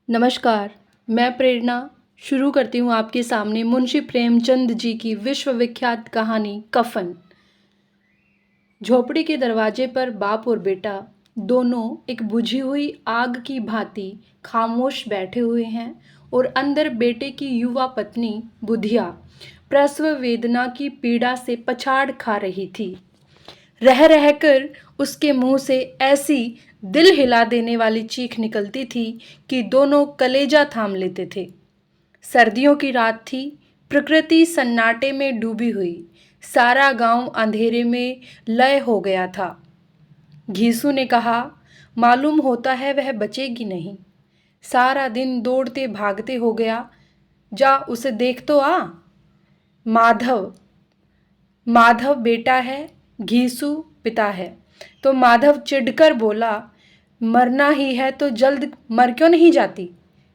नमस्कार, मैं प्रेरणा शुरू करती हूँ आपके सामने मुंशी प्रेमचंद जी की विश्वविख्यात कहानी कफन। झोपड़ी के दरवाजे पर बाप और बेटा दोनों एक बुझी हुई आग की भांति खामोश बैठे हुए हैं और अंदर बेटे की युवा पत्नी बुधिया प्रसव वेदना की पीड़ा से पछाड़ खा रही थी। रह रहकर उसके मुंह से ऐसी दिल हिला देने वाली चीख निकलती थी कि दोनों कलेजा थाम लेते थे। सर्दियों की रात थी, प्रकृति सन्नाटे में डूबी हुई, सारा गांव अंधेरे में लय हो गया था। घीसू ने कहा, मालूम होता है वह बचेगी नहीं। सारा दिन दौड़ते भागते हो गया, जा उसे देख तो आ। माधव माधव बेटा है, घीसू पिता है। तो माधव चिढ़कर बोला, मरना ही है तो जल्द मर क्यों नहीं जाती?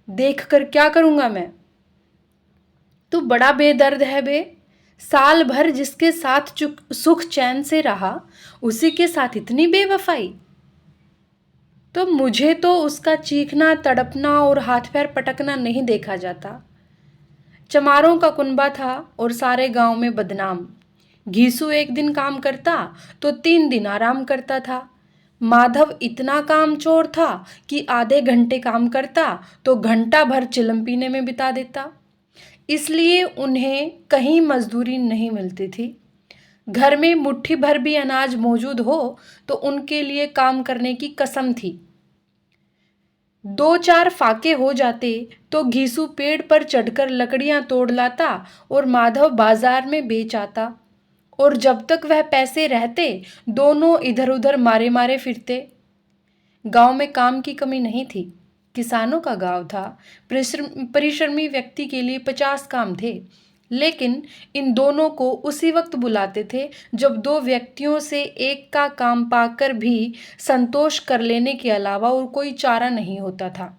देख कर क्या करूंगा मैं? तू बड़ा बेदर्द है बे। साल भर जिसके साथ सुख चैन से रहा, उसी के साथ इतनी बेवफाई। तो मुझे तो उसका चीखना, तड़पना और हाथ पैर पटकना नहीं देखा जाता। चमारों का कुनबा था और सारे गांव में बदनाम। घीसू एक दिन काम करता तो 3 दिन आराम करता था। माधव इतना कामचोर था कि आधे घंटे काम करता तो घंटा भर चिलम पीने में बिता देता। इसलिए उन्हें कहीं मजदूरी नहीं मिलती थी। घर में मुट्ठी भर भी अनाज मौजूद हो तो उनके लिए काम करने की कसम थी। 2-4 फाके हो जाते तो घीसू पेड़ पर चढ़कर लकड़ियां तोड़ लाता और माधव बाजार में बेच आता। और जब तक वह पैसे रहते, दोनों इधर उधर मारे मारे फिरते। गांव में काम की कमी नहीं थी। किसानों का गांव था। परिश्रमी व्यक्ति के लिए 50 काम थे। लेकिन इन दोनों को उसी वक्त बुलाते थे जब दो व्यक्तियों से एक का काम पाकर भी संतोष कर लेने के अलावा और कोई चारा नहीं होता था।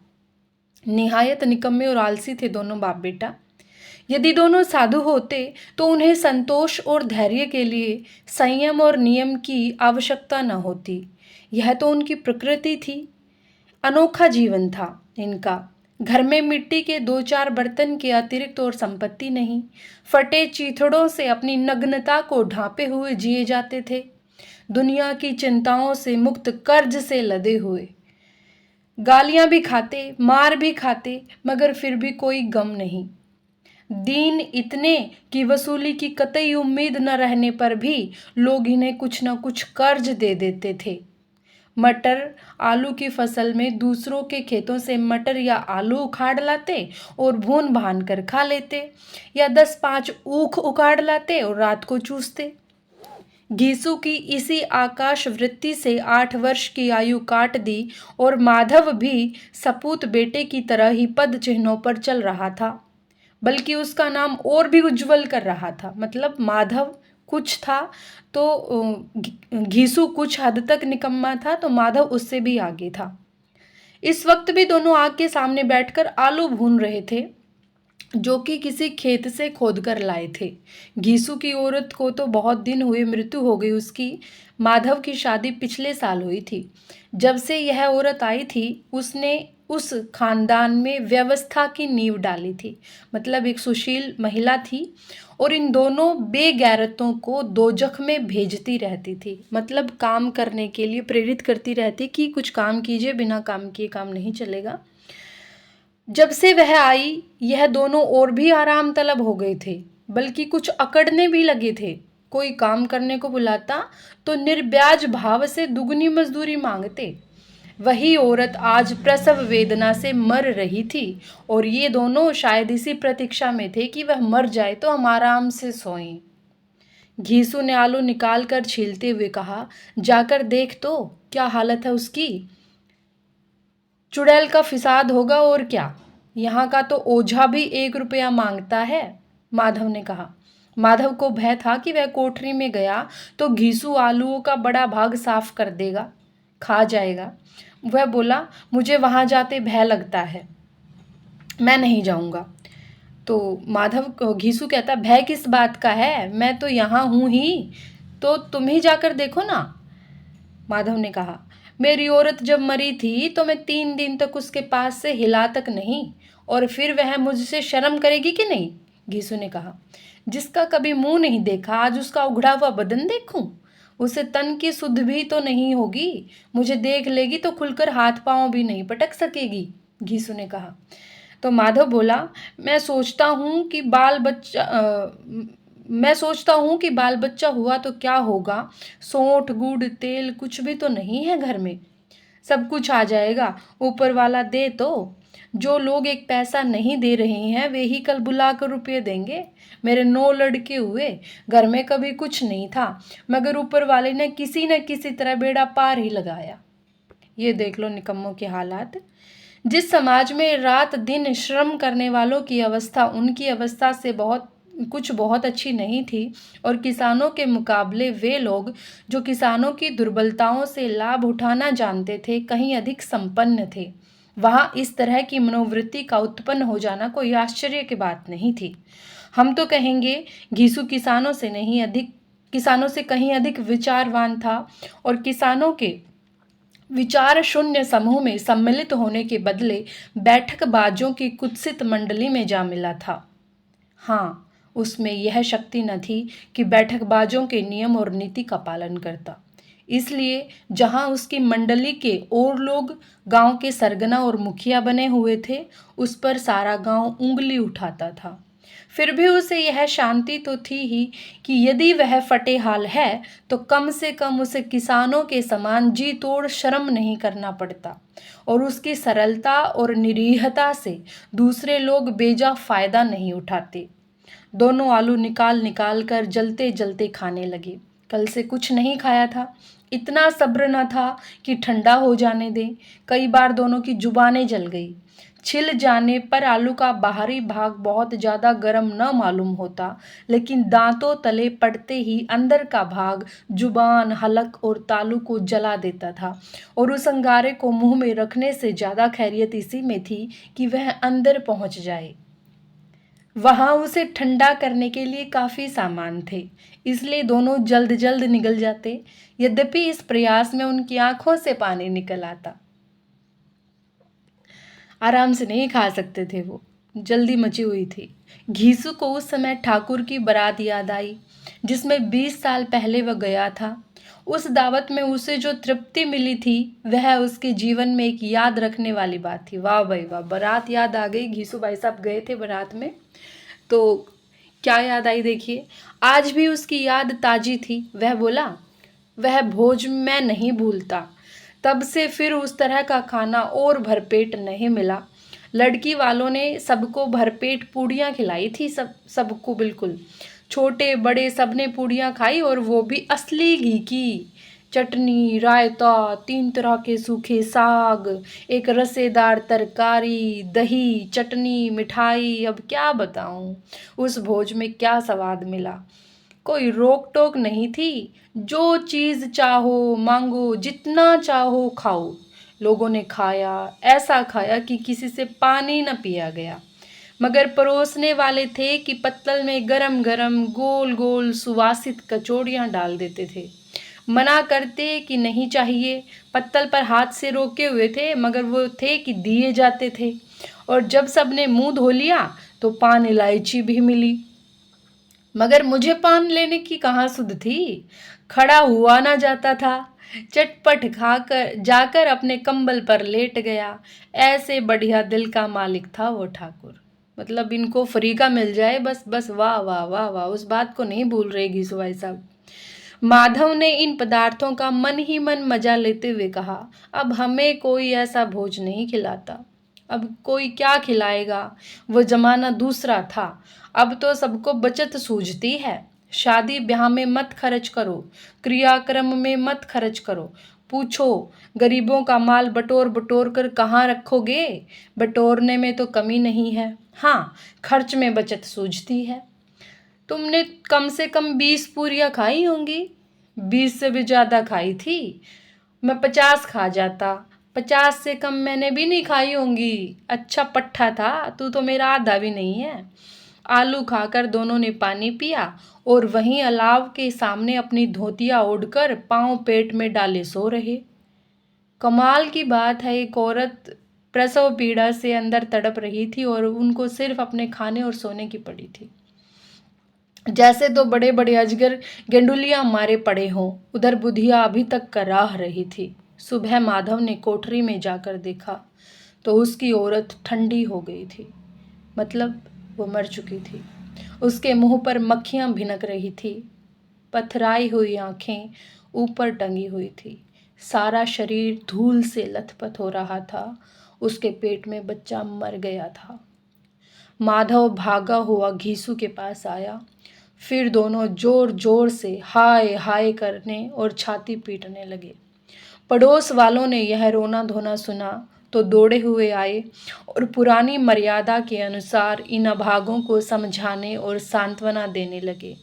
निहायत निकम्मे और आलसी थे दोनों बाप बेटा। यदि दोनों साधु होते तो उन्हें संतोष और धैर्य के लिए संयम और नियम की आवश्यकता न होती। यह तो उनकी प्रकृति थी। अनोखा जीवन था इनका। घर में मिट्टी के 2-4 बर्तन के अतिरिक्त और संपत्ति नहीं। फटे चीथड़ों से अपनी नग्नता को ढांपे हुए जिए जाते थे। दुनिया की चिंताओं से मुक्त, कर्ज से लदे हुए। गालियां भी खाते, मार भी खाते, मगर फिर भी कोई गम नहीं। दीन इतने कि वसूली की कतई उम्मीद न रहने पर भी लोग इन्हें कुछ न कुछ कर्ज दे देते थे। मटर आलू की फसल में दूसरों के खेतों से मटर या आलू उखाड़ लाते और भून भान कर खा लेते, या 10-5 ऊख उखाड़ लाते और रात को चूसते। घीसू की इसी आकाश वृत्ति से 8 वर्ष की आयु काट दी और माधव भी सपूत बेटे की तरह ही पद चिन्हों पर चल रहा था, बल्कि उसका नाम और भी उज्जवल कर रहा था। मतलब माधव कुछ था तो घीसू कुछ हद तक निकम्मा था, तो माधव उससे भी आगे था। इस वक्त भी दोनों आग के सामने बैठकर आलू भून रहे थे, जो कि किसी खेत से खोद कर लाए थे। घीसू की औरत को तो बहुत दिन हुए मृत्यु हो गई उसकी। माधव की शादी पिछले साल हुई थी। जब से यह औरत आई थी, उसने उस खानदान में व्यवस्था की नींव डाली थी। मतलब एक सुशील महिला थी और इन दोनों बेगैरतों को दोजख में भेजती रहती थी। मतलब काम करने के लिए प्रेरित करती रहती कि कुछ काम कीजिए, बिना काम किए काम नहीं चलेगा। जब से वह आई, यह दोनों और भी आराम तलब हो गए थे, बल्कि कुछ अकड़ने भी लगे थे। कोई काम करने को बुलाता तो निर्ब्याज भाव से दुगनी मजदूरी मांगते। वही औरत आज प्रसव वेदना से मर रही थी और ये दोनों शायद इसी प्रतीक्षा में थे कि वह मर जाए तो हम आराम से सोएं। घीसू ने आलू निकाल कर छीलते हुए कहा, जाकर देख तो क्या हालत है उसकी। चुड़ैल का फिसाद होगा और क्या। यहाँ का तो ओझा भी 1 रुपया मांगता है, माधव ने कहा। माधव को भय था कि वह कोठरी में गया तो घीसू आलूओं का बड़ा भाग साफ कर देगा, खा जाएगा। वह बोला, मुझे वहां जाते भय लगता है, मैं नहीं जाऊंगा। तो माधव को घीसू कहता, भय किस बात का है, मैं तो यहाँ हूं ही, तो तुम ही जाकर देखो ना। माधव ने कहा, मेरी औरत जब मरी थी तो मैं 3 दिन तक उसके पास से हिला तक नहीं, और फिर वह मुझसे शर्म करेगी कि नहीं? घीसू ने कहा। जिसका कभी मुंह नहीं देखा आज उसका उघड़ा हुआ बदन देखूं? उसे तन की सुध भी तो नहीं होगी। मुझे देख लेगी तो खुलकर हाथ पांव भी नहीं पटक सकेगी, घीसू ने कहा। तो माधव बोला, मैं सोचता हूँ कि बाल बच्चा मैं सोचता हूँ कि बाल बच्चा हुआ तो क्या होगा। सोंठ गुड़ तेल कुछ भी तो नहीं है घर में। सब कुछ आ जाएगा, ऊपर वाला दे तो। जो लोग एक पैसा नहीं दे रहे हैं वे ही कल बुलाकर रुपये देंगे। मेरे 9 लड़के हुए, घर में कभी कुछ नहीं था, मगर ऊपर वाले ने किसी न किसी तरह बेड़ा पार ही लगाया। ये देख लो निकम्मों के हालात। जिस समाज में रात दिन श्रम करने वालों की अवस्था उनकी अवस्था से बहुत अच्छी नहीं थी, और किसानों के मुकाबले वे लोग जो किसानों की दुर्बलताओं से लाभ उठाना जानते थे कहीं अधिक संपन्न थे, वहाँ इस तरह की मनोवृत्ति का उत्पन्न हो जाना कोई आश्चर्य की बात नहीं थी। हम तो कहेंगे घीसू किसानों से कहीं अधिक विचारवान था, और किसानों के विचार शून्य समूह में सम्मिलित होने के बदले बैठकबाजों की कुत्सित मंडली में जा मिला था। हाँ, उसमें यह शक्ति न थी कि बैठकबाजों के नियम और नीति का पालन करता। इसलिए जहाँ उसकी मंडली के और लोग गांव के सरगना और मुखिया बने हुए थे, उस पर सारा गांव उंगली उठाता था। फिर भी उसे यह शांति तो थी ही कि यदि वह फटेहाल है तो कम से कम उसे किसानों के समान जी तोड़ शर्म नहीं करना पड़ता, और उसकी सरलता और निरीहता से दूसरे लोग बेजा फायदा नहीं उठाते। दोनों आलू निकाल निकाल कर जलते जलते खाने लगे। कल से कुछ नहीं खाया था, इतना सब्र न था कि ठंडा हो जाने दें। कई बार दोनों की जुबानें जल गई। छिल जाने पर आलू का बाहरी भाग बहुत ज़्यादा गर्म न मालूम होता, लेकिन दांतों तले पड़ते ही अंदर का भाग जुबान हलक और तालू को जला देता था, और उस अंगारे को मुंह में रखने से ज़्यादा खैरियत इसी में थी कि वह अंदर पहुंच जाए। वहां उसे ठंडा करने के लिए काफ़ी सामान थे, इसलिए दोनों जल्द जल्द निगल जाते। यद्यपि इस प्रयास में उनकी आंखों से पानी निकल आता। आराम से नहीं खा सकते थे वो, जल्दी मची हुई थी। घीसू को उस समय ठाकुर की बारात याद आई जिसमें 20 साल पहले वह गया था। उस दावत में उसे जो तृप्ति मिली थी वह उसके जीवन में एक याद रखने वाली बात थी। वाह भाई वाह, बारात याद आ गई। घीसू भाई साहब गए थे बारात में, तो क्या याद आई देखिए। आज भी उसकी याद ताजी थी। वह बोला, वह भोज मैं नहीं भूलता। तब से फिर उस तरह का खाना और भरपेट नहीं मिला। लड़की वालों ने सबको भरपेट पूड़ियाँ खिलाई थी, सबको बिल्कुल। छोटे बड़े सबने पूड़ियाँ खाई, और वो भी असली घी की। चटनी रायता 3 तरह के सूखे साग, एक रसेदार तरकारी, दही चटनी मिठाई। अब क्या बताऊं उस भोज में क्या स्वाद मिला। कोई रोक टोक नहीं थी, जो चीज़ चाहो मांगो, जितना चाहो खाओ। लोगों ने खाया, ऐसा खाया कि किसी से पानी न पिया गया। मगर परोसने वाले थे कि पत्तल में गरम गरम गोल गोल सुवासित कचौड़ियाँ डाल देते थे। मना करते कि नहीं चाहिए, पत्तल पर हाथ से रोके हुए थे, मगर वो थे कि दिए जाते थे। और जब सबने मुंह धो लिया तो पान इलायची भी मिली, मगर मुझे पान लेने की कहाँ सुध थी। खड़ा हुआ ना जाता था। चटपट खाकर जाकर अपने कंबल पर लेट गया। ऐसे बढ़िया दिल का मालिक था वो ठाकुर। मतलब इनको फ्री का मिल जाए बस बस, वाह वाह वाह वाह, उस बात को नहीं भूल रहे घीसू भाई साहब। माधव ने इन पदार्थों का मन ही मन मजा लेते हुए कहा, अब हमें कोई ऐसा भोज नहीं खिलाता। अब कोई क्या खिलाएगा, वो जमाना दूसरा था। अब तो सबको बचत सूझती है। शादी ब्याह में मत खर्च करो, क्रियाक्रम में मत खर्च करो। पूछो, गरीबों का माल बटोर बटोर कर कहाँ रखोगे? बटोरने में तो कमी नहीं है, हाँ खर्च में बचत सूझती है। तुमने कम से कम 20 पूरियाँ खाई होंगी। 20 से भी ज़्यादा खाई थी। मैं 50 खा जाता। 50 से कम मैंने भी नहीं खाई होंगी। अच्छा पट्ठा था तू, तो मेरा आधा भी नहीं है। आलू खाकर दोनों ने पानी पिया, और वहीं अलाव के सामने अपनी धोतियाँ ओढ़कर पाँव पेट में डाले सो रहे। कमाल की बात है, एक औरत प्रसव पीड़ा से अंदर तड़प रही थी और उनको सिर्फ अपने खाने और सोने की पड़ी थी। जैसे तो बड़े बड़े अजगर गेंडुलियां मारे पड़े हों। उधर बुधिया अभी तक कराह रही थी। सुबह माधव ने कोठरी में जाकर देखा तो उसकी औरत ठंडी हो गई थी, मतलब वो मर चुकी थी। उसके मुंह पर मक्खियां भिनक रही थी, पथराई हुई आंखें ऊपर टंगी हुई थी, सारा शरीर धूल से लथपथ हो रहा था। उसके पेट में बच्चा मर गया था। माधव भागा हुआ घीसू के पास आया। फिर दोनों जोर जोर से हाय हाय करने और छाती पीटने लगे। पड़ोस वालों ने यह रोना धोना सुना तो दौड़े हुए आए और पुरानी मर्यादा के अनुसार इन अभागों को समझाने और सांत्वना देने लगे।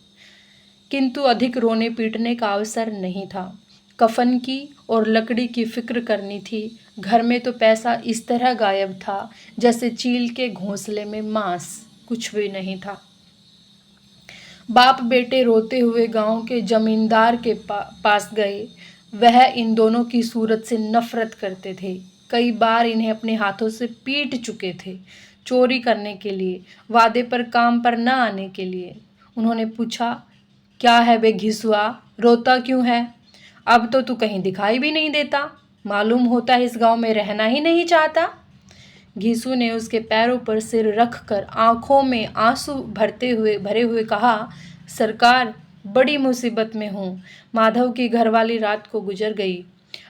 किंतु अधिक रोने पीटने का अवसर नहीं था। कफन की और लकड़ी की फिक्र करनी थी। घर में तो पैसा इस तरह गायब था जैसे चील के घोंसले में मांस, कुछ भी नहीं था। बाप बेटे रोते हुए गांव के जमींदार के पास गए। वह इन दोनों की सूरत से नफरत करते थे। कई बार इन्हें अपने हाथों से पीट चुके थे, चोरी करने के लिए, वादे पर काम पर न आने के लिए। उन्होंने पूछा, क्या है बे घिसुआ, रोता क्यों है? अब तो तू कहीं दिखाई भी नहीं देता, मालूम होता है इस गांव में रहना ही नहीं चाहता। घीसू ने उसके पैरों पर सिर रखकर आंखों में आंसू भरे हुए कहा, सरकार, बड़ी मुसीबत में हूँ। माधव की घरवाली रात को गुजर गई।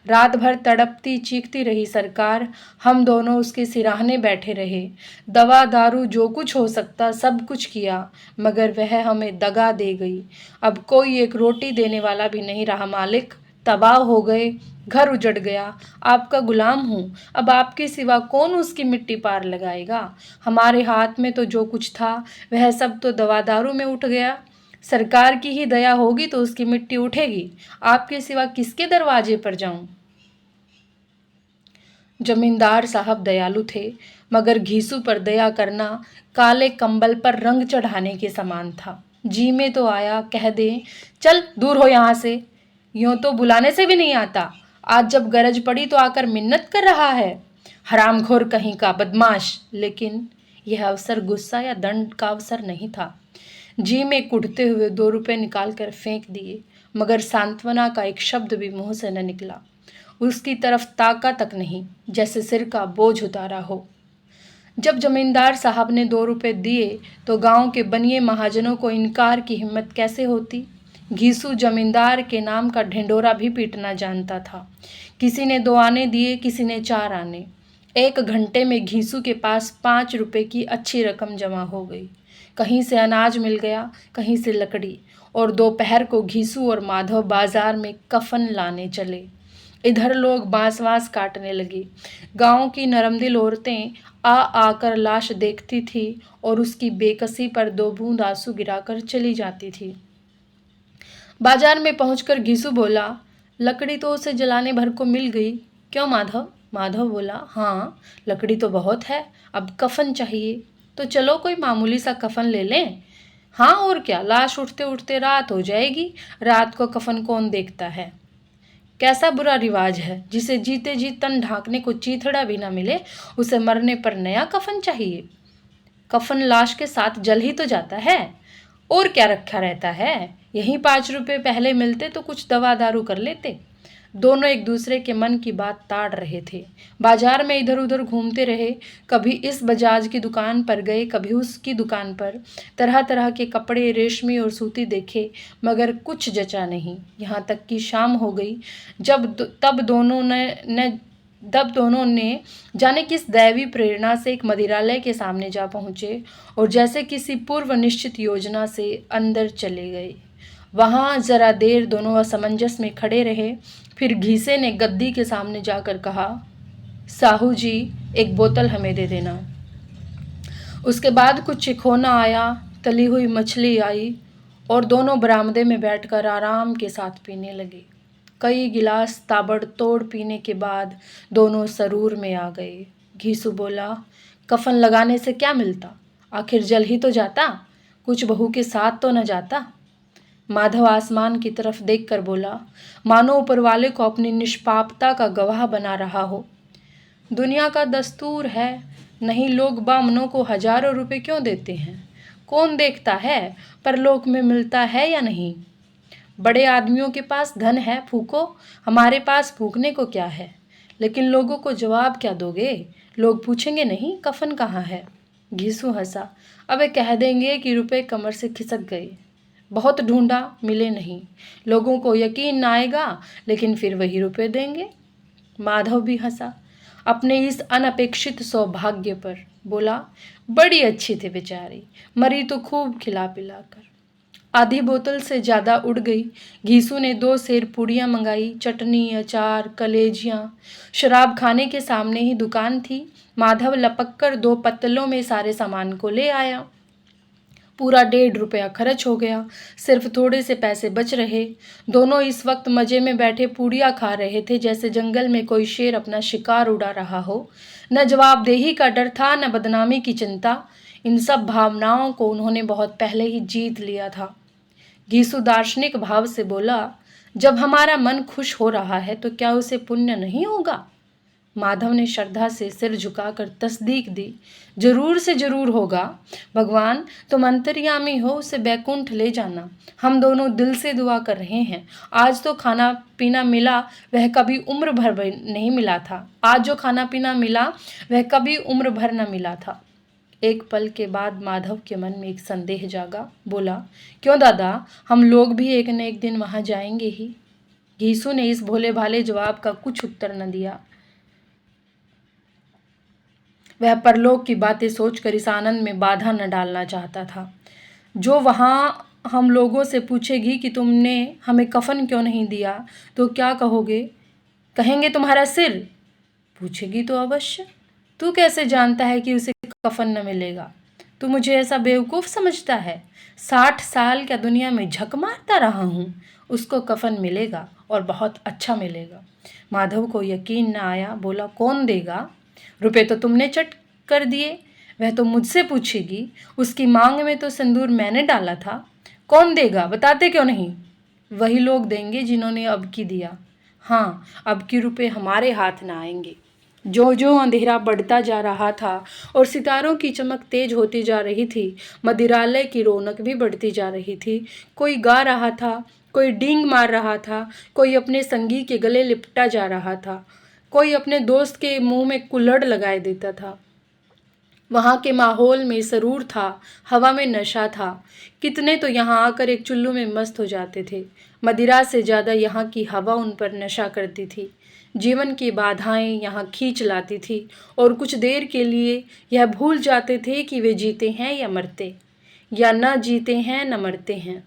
रात भर तड़पती चीखती रही सरकार। हम दोनों उसके सिराहने बैठे रहे। दवा दारू जो कुछ हो सकता सब कुछ किया, मगर वह हमें दगा दे गई। अब कोई एक रोटी देने वाला भी नहीं रहा मालिक। तबाह हो गए, घर उजड़ गया। आपका गुलाम हूँ, अब आपके सिवा कौन उसकी मिट्टी पार लगाएगा? हमारे हाथ में तो जो कुछ था वह सब तो दवा दारू में उठ गया। सरकार की ही दया होगी तो उसकी मिट्टी उठेगी। आपके सिवा किसके दरवाजे पर जाऊं? जमींदार साहब दयालु थे, मगर घीसू पर दया करना काले कंबल पर रंग चढ़ाने के समान था। जी में तो आया कह दे, चल दूर हो यहाँ से। यूं तो बुलाने से भी नहीं आता, आज जब गरज पड़ी तो आकर मिन्नत कर रहा है। हरामखोर कहीं का बदमाश। लेकिन यह अवसर गुस्सा या दंड का अवसर नहीं था। जी में कुढ़ते हुए 2 रुपए निकाल कर फेंक दिए, मगर सांत्वना का एक शब्द भी मुंह से न निकला। उसकी तरफ ताका तक नहीं, जैसे सिर का बोझ उतारा हो। जब जमींदार साहब ने 2 रुपए दिए तो गांव के बनिए महाजनों को इनकार की हिम्मत कैसे होती? घीसू जमींदार के नाम का ढिंडोरा भी पीटना जानता था। किसी ने 2 आने दिए, किसी ने 4 आने। 1 घंटे में घीसू के पास 5 रुपए की अच्छी रकम जमा हो गई। कहीं से अनाज मिल गया, कहीं से लकड़ी, और दोपहर को घीसू और माधव बाजार में कफन लाने चले। इधर लोग बांस वांस काटने लगे। गांव की नरमदिल औरतें आ आकर लाश देखती थी और उसकी बेकसी पर 2 बूंद आंसू गिराकर चली जाती थी। बाजार में पहुंचकर घीसू बोला, लकड़ी तो उसे जलाने भर को मिल गई। क्यों माधव? माधव बोला, हाँ, लकड़ी तो बहुत है, अब कफन चाहिए। तो चलो कोई मामूली सा कफन ले लें। हाँ और क्या, लाश उठते उठते रात हो जाएगी, रात को कफन कौन देखता है? कैसा बुरा रिवाज है, जिसे जीते जी तन ढांकने को चीथड़ा भी ना मिले, उसे मरने पर नया कफन चाहिए। कफन लाश के साथ जल ही तो जाता है, और क्या रखा रहता है? यही 5 रुपए पहले मिलते तो कुछ दवा दारू कर लेते। दोनों एक दूसरे के मन की बात ताड़ रहे थे। बाजार में इधर उधर घूमते रहे। कभी इस बजाज की दुकान पर गए, कभी उसकी दुकान पर। तरह तरह के कपड़े, रेशमी और सूती देखे, मगर कुछ जचा नहीं। यहाँ तक कि शाम हो गई। तब दोनों ने जाने किस दैवी प्रेरणा से एक मदिरालय के सामने जा पहुँचे और जैसे किसी पूर्व निश्चित योजना से अंदर चले गए। वहाँ जरा देर दोनों असमंजस में खड़े रहे। फिर घीसे ने गद्दी के सामने जाकर कहा, साहू जी, एक बोतल हमें दे देना। उसके बाद कुछ चिखोना आया, तली हुई मछली आई, और दोनों बरामदे में बैठकर आराम के साथ पीने लगे। कई गिलास ताबड़तोड़ पीने के बाद दोनों सरूर में आ गए। घीसू बोला, कफन लगाने से क्या मिलता? आखिर जल ही तो जाता, कुछ बहू के साथ तो न जाता। माधव आसमान की तरफ देखकर बोला, मानो ऊपर वाले को अपनी निष्पापता का गवाह बना रहा हो। दुनिया का दस्तूर है, नहीं लोग बामनों को हजारों रुपए क्यों देते हैं? कौन देखता है परलोक में मिलता है या नहीं? बड़े आदमियों के पास धन है, फूको, हमारे पास फूकने को क्या है? लेकिन लोगों को जवाब क्या दोगे? लोग पूछेंगे नहीं कफन कहाँ है? घीसू हंसा, अबे कह देंगे कि रुपए कमर से खिसक गए, बहुत ढूंढा मिले नहीं, लोगों को यकीन न आएगा लेकिन फिर वही रुपए देंगे। माधव भी हंसा अपने इस अनपेक्षित सौभाग्य पर, बोला, बड़ी अच्छी थी बेचारी, मरी तो खूब खिला पिलाकर। आधी बोतल से ज़्यादा उड़ गई। घीसू ने 2 सेर पूड़ियाँ मंगाई, चटनी, अचार, कलेजियाँ। शराब खाने के सामने ही दुकान थी। माधव लपक कर 2 पत्तलों में सारे सामान को ले आया। पूरा 1.5 रुपया खर्च हो गया, सिर्फ थोड़े से पैसे बच रहे। दोनों इस वक्त मजे में बैठे पूड़ियाँ खा रहे थे जैसे जंगल में कोई शेर अपना शिकार उड़ा रहा हो। न जवाबदेही का डर था, न बदनामी की चिंता। इन सब भावनाओं को उन्होंने बहुत पहले ही जीत लिया था। घीसू दार्शनिक भाव से बोला, जब हमारा मन खुश हो रहा है तो क्या उसे पुण्य नहीं होगा? माधव ने श्रद्धा से सिर झुकाकर तस्दीक दी, जरूर से जरूर होगा। भगवान तुम अंतर्यामी हो, उसे बैकुंठ ले जाना। हम दोनों दिल से दुआ कर रहे हैं। आज तो खाना पीना मिला, वह कभी उम्र भर नहीं मिला था। आज जो खाना पीना मिला वह कभी उम्र भर न मिला था। एक पल के बाद माधव के मन में एक संदेह जागा। बोला, क्यों दादा, हम लोग भी एक न एक दिन वहां जाएंगे ही। घीसू ने इस भोले भाले जवाब का कुछ उत्तर न दिया। वह परलोक की बातें सोचकर इस आनंद में बाधा न डालना चाहता था। जो वहाँ हम लोगों से पूछेगी कि तुमने हमें कफन क्यों नहीं दिया तो क्या कहोगे? कहेंगे तुम्हारा सिर। पूछेगी तो अवश्य। तू कैसे जानता है कि उसे कफन न मिलेगा? तू मुझे ऐसा बेवकूफ़ समझता है? 60 साल क्या दुनिया में झक मारता रहा हूँ, उसको कफन मिलेगा और बहुत अच्छा मिलेगा। माधव को यकीन न आया। बोला, कौन देगा? रुपए तो तुमने चट कर दिए, वह तो मुझसे पूछेगी। उसकी मांग में तो सिंदूर मैंने डाला था। कौन देगा, बताते क्यों नहीं? वही लोग देंगे जिन्होंने अब की दिया। हाँ, अब की रुपए हमारे हाथ ना आएंगे। जो जो अंधेरा बढ़ता जा रहा था और सितारों की चमक तेज होती जा रही थी, मदिरालय की रौनक भी बढ़ती जा रही थी। कोई गा रहा था, कोई डींग मार रहा था, कोई अपने संगी के गले लिपटा जा रहा था, कोई अपने दोस्त के मुंह में कुल्हड़ लगाए देता था। वहाँ के माहौल में सरूर था, हवा में नशा था। कितने तो यहाँ आकर एक चुल्लू में मस्त हो जाते थे। मदिरा से ज़्यादा यहाँ की हवा उन पर नशा करती थी। जीवन की बाधाएं यहाँ खींच लाती थी और कुछ देर के लिए यह भूल जाते थे कि वे जीते हैं या मरते, या न जीते हैं न मरते हैं।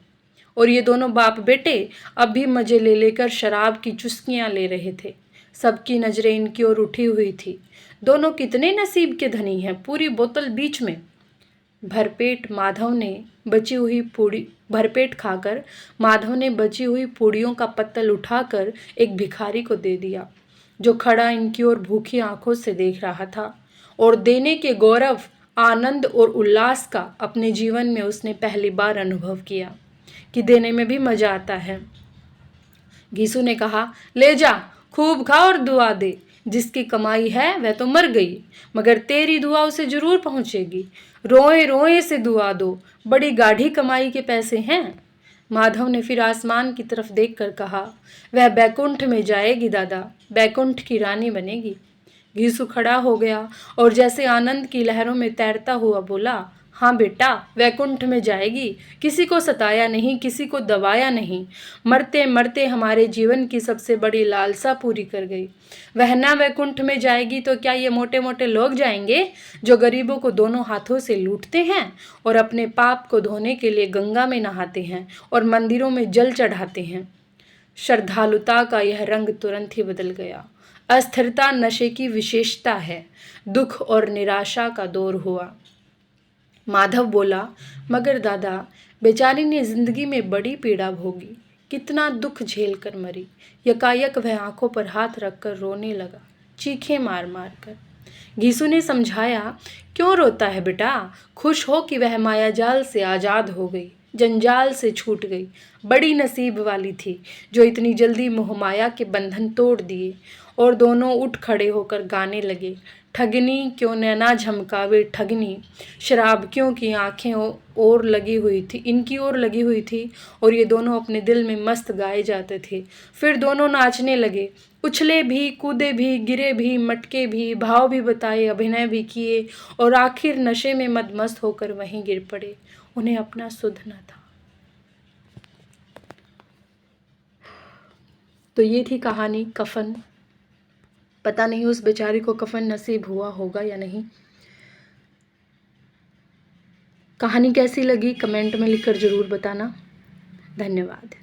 और ये दोनों बाप बेटे अब भी मजे ले लेकर शराब की चुस्कियाँ ले रहे थे। सबकी नजरें इनकी ओर उठी हुई थी। दोनों कितने नसीब के धनी हैं, पूरी बोतल बीच में। भरपेट खाकर माधव ने बची हुई पूड़ियों का पत्तल उठाकर एक भिखारी को दे दिया, जो खड़ा इनकी ओर भूखी आंखों से देख रहा था। और देने के गौरव, आनंद और उल्लास का अपने जीवन में उसने पहली बार अनुभव किया कि देने में भी मजा आता है। घीसू ने कहा, ले जा, खूब खा और दुआ दे। जिसकी कमाई है वह तो मर गई, मगर तेरी दुआ उसे जरूर पहुंचेगी। रोए रोए से दुआ दो, बड़ी गाढ़ी कमाई के पैसे हैं। माधव ने फिर आसमान की तरफ देखकर कहा, वह बैकुंठ में जाएगी दादा, बैकुंठ की रानी बनेगी। घीसू खड़ा हो गया और जैसे आनंद की लहरों में तैरता हुआ बोला, हाँ बेटा, वैकुंठ में जाएगी। किसी को सताया नहीं, किसी को दबाया नहीं, मरते मरते हमारे जीवन की सबसे बड़ी लालसा पूरी कर गई। वह ना वैकुंठ में जाएगी तो क्या ये मोटे मोटे लोग जाएंगे जो गरीबों को दोनों हाथों से लूटते हैं और अपने पाप को धोने के लिए गंगा में नहाते हैं और मंदिरों में जल चढ़ाते हैं? श्रद्धालुता का यह रंग तुरंत ही बदल गया। अस्थिरता नशे की विशेषता है। दुख और निराशा का दौर हुआ। माधव बोला, मगर दादा, बेचारी ने जिंदगी में बड़ी पीड़ा भोगी, कितना दुख झेल कर मरी। यकायक वह आंखों पर हाथ रखकर रोने लगा, चीखें मार मार कर। घीसू ने समझाया, क्यों रोता है बेटा, खुश हो कि वह मायाजाल से आज़ाद हो गई। जंजाल से छूट गई। बड़ी नसीब वाली थी जो इतनी जल्दी मोहमाया के बंधन तोड़ दिए। और दोनों उठ खड़े होकर गाने लगे, ठगनी क्यों नैना झमकावे ठगनी, शराबकियों की आंखें और लगी हुई थी, इनकी ओर लगी हुई थी। और ये दोनों अपने दिल में मस्त गाए जाते थे। फिर दोनों नाचने लगे, उछले भी, कूदे भी, गिरे भी, मटके भी, भाव भी बताए, अभिनय भी किए और आखिर नशे में मदमस्त होकर वहीं गिर पड़े। उन्हें अपना सुध न था। तो ये थी कहानी कफन। पता नहीं उस बेचारी को कफन नसीब हुआ होगा या नहीं। कहानी कैसी लगी कमेंट में लिखकर ज़रूर बताना। धन्यवाद।